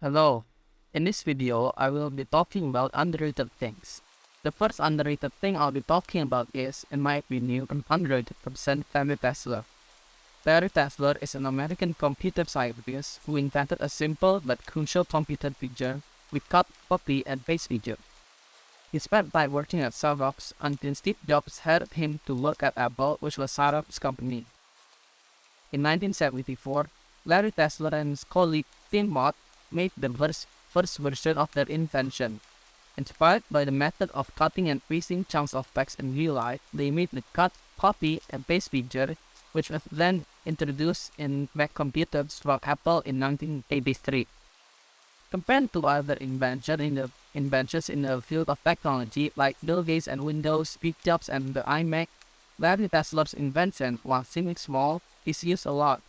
Hello. In this video, I will be talking about underrated things. The first underrated thing I'll be talking about is, in my opinion, 100% Larry Tesler. Larry Tesler is an American computer scientist who invented a simple but crucial computer feature with cut, copy, and paste feature. He spent time working at Xerox until Steve Jobs hired him to work at Apple, which was Xerox's company. In 1974, Larry Tesler and his colleague Tim Mott made the first version of their invention. Inspired by the method of cutting and pasting chunks of text in real life, they made the cut, copy, and paste feature, which was then introduced in Mac computers from Apple in 1983. Compared to other inventions in the field of technology like Bill Gates and Windows, Steve Jobs and the iMac, Larry Tesler's invention, while seeming small, is used a lot.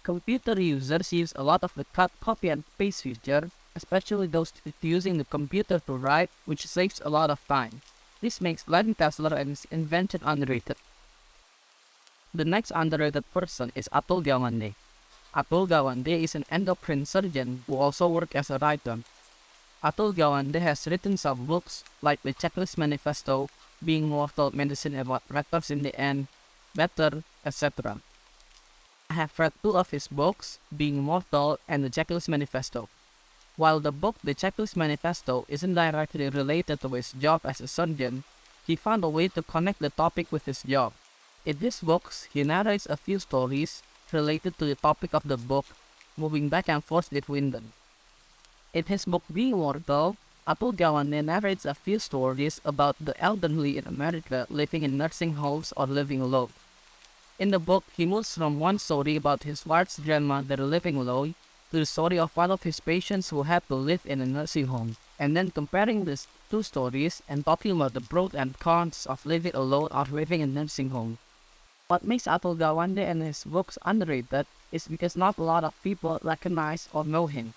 Computer users use a lot of the cut, copy, and paste feature, especially those using the computer to write, which saves a lot of time. This makes Larry Tesler and his invention underrated. The next underrated person is Atul Gawande. Atul Gawande is an endocrine surgeon who also works as a writer. Atul Gawande has written some books like The Checklist Manifesto, Being Mortal, Medicine About Records in the End, Better, etc. I have read two of his books, Being Mortal and The Checklist Manifesto. While the book The Checklist Manifesto isn't directly related to his job as a surgeon, he found a way to connect the topic with his job. In these books, he narrates a few stories related to the topic of the book, moving back and forth between them. In his book Being Mortal, Atul Gawande narrates a few stories about the elderly in America living in nursing homes or living alone. In the book, he moves from one story about his wife's grandmother living alone to the story of one of his patients who had to live in a nursing home, and then comparing these two stories and talking about the pros and cons of living alone or living in a nursing home. What makes Atul Gawande and his books underrated is because not a lot of people recognize or know him.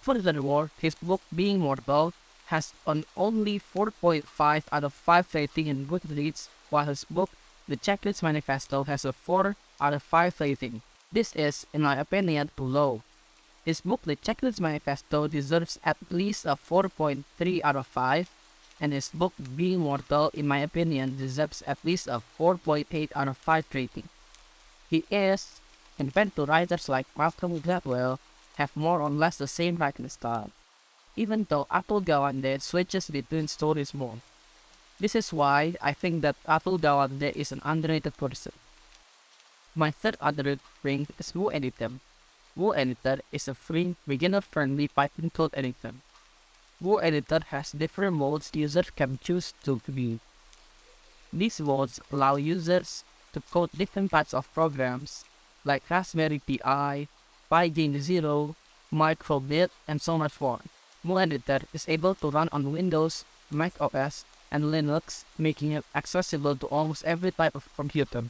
Furthermore, his book Being Mortal has an only 4.5 out of 5 rating in Goodreads, while his book The Checklist Manifesto has a 4 out of 5 rating. This is, in my opinion, too low. His book The Checklist Manifesto deserves at least a 4.3 out of 5, and his book Being Mortal, in my opinion, deserves at least a 4.8 out of 5 rating. He is, compared to writers like Malcolm Gladwell, have more or less the same writing style, even though Atul Gawande switches between stories more. This is why I think that Atul Gawande is an underrated person. My third underrated thing is WooEditor. WooEditor is a free, beginner-friendly Python code editor. WooEditor has different modes users can choose to view. These modes allow users to code different types of programs like Raspberry Pi, Pygame Zero, Microbit, and so much more. WooEditor is able to run on Windows, Mac OS, and Linux, making it accessible to almost every type of computer.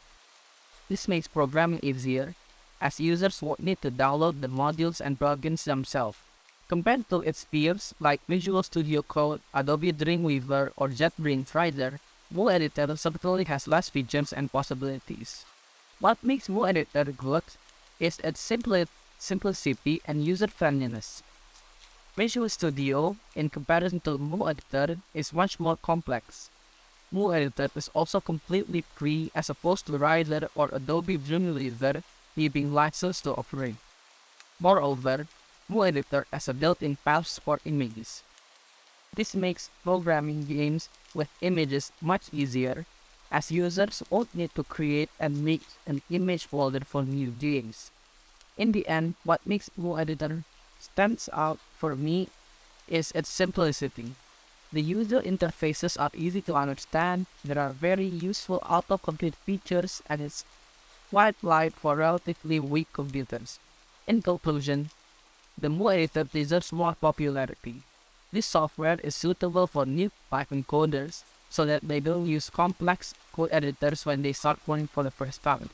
This makes programming easier, as users won't need to download the modules and plugins themselves. Compared to its peers like Visual Studio Code, Adobe Dreamweaver, or JetBrains Rider, WooEditor certainly has less features and possibilities. What makes WooEditor good is its simplicity and user-friendliness. Visual Studio, in comparison to WooEditor, is much more complex. WooEditor is also completely free as opposed to Rider or Adobe Dreamweaver being licensed to operate. Moreover, WooEditor has a built-in path for images. This makes programming games with images much easier, as users won't need to create and make an image folder for new games. In the end, what makes WooEditor stands out for me is its simplicity. The user interfaces are easy to understand, there are very useful autocomplete features, and it's quite light for relatively weak computers. In conclusion, the WooEditor deserves more popularity. This software is suitable for new Python coders so that they don't use complex code editors when they start coding for the first time.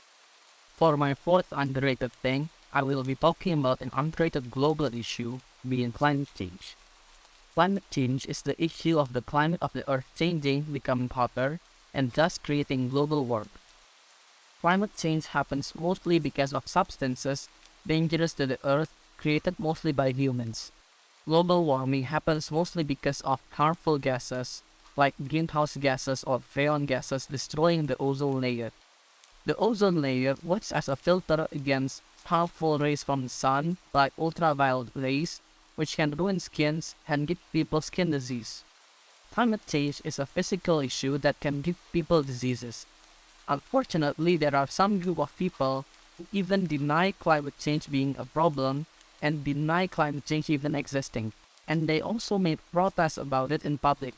For my fourth underrated thing, I will be talking about an underrated global issue, being climate change. Climate change is the issue of the climate of the Earth changing, becoming hotter, and thus creating global warming. Climate change happens mostly because of substances dangerous to the Earth created mostly by humans. Global warming happens mostly because of harmful gases like greenhouse gases or freon gases destroying the ozone layer. The ozone layer works as a filter against harmful rays from the sun, like ultraviolet rays, which can ruin skins and give people skin disease. Climate change is a physical issue that can give people diseases. Unfortunately, there are some group of people who even deny climate change being a problem and deny climate change even existing, and they also made protests about it in public.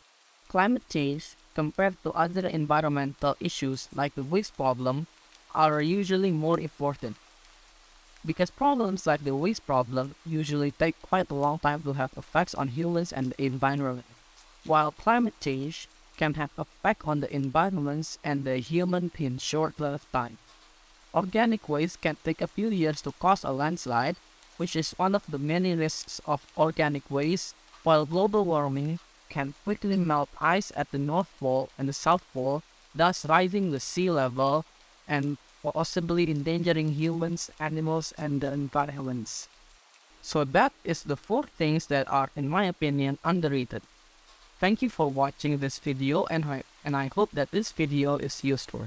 Climate change, compared to other environmental issues like the waste problem, are usually more important because problems like the waste problem usually take quite a long time to have effects on humans and the environment, while climate change can have effect on the environments and the human in short time. Organic waste can take a few years to cause a landslide, which is one of the many risks of organic waste, while global warming can quickly melt ice at the North Pole and the South Pole, thus rising the sea level and possibly endangering humans, animals, and the environments. So that is the 4 things that are, in my opinion, underrated. Thank you for watching this video, and I hope that this video is useful.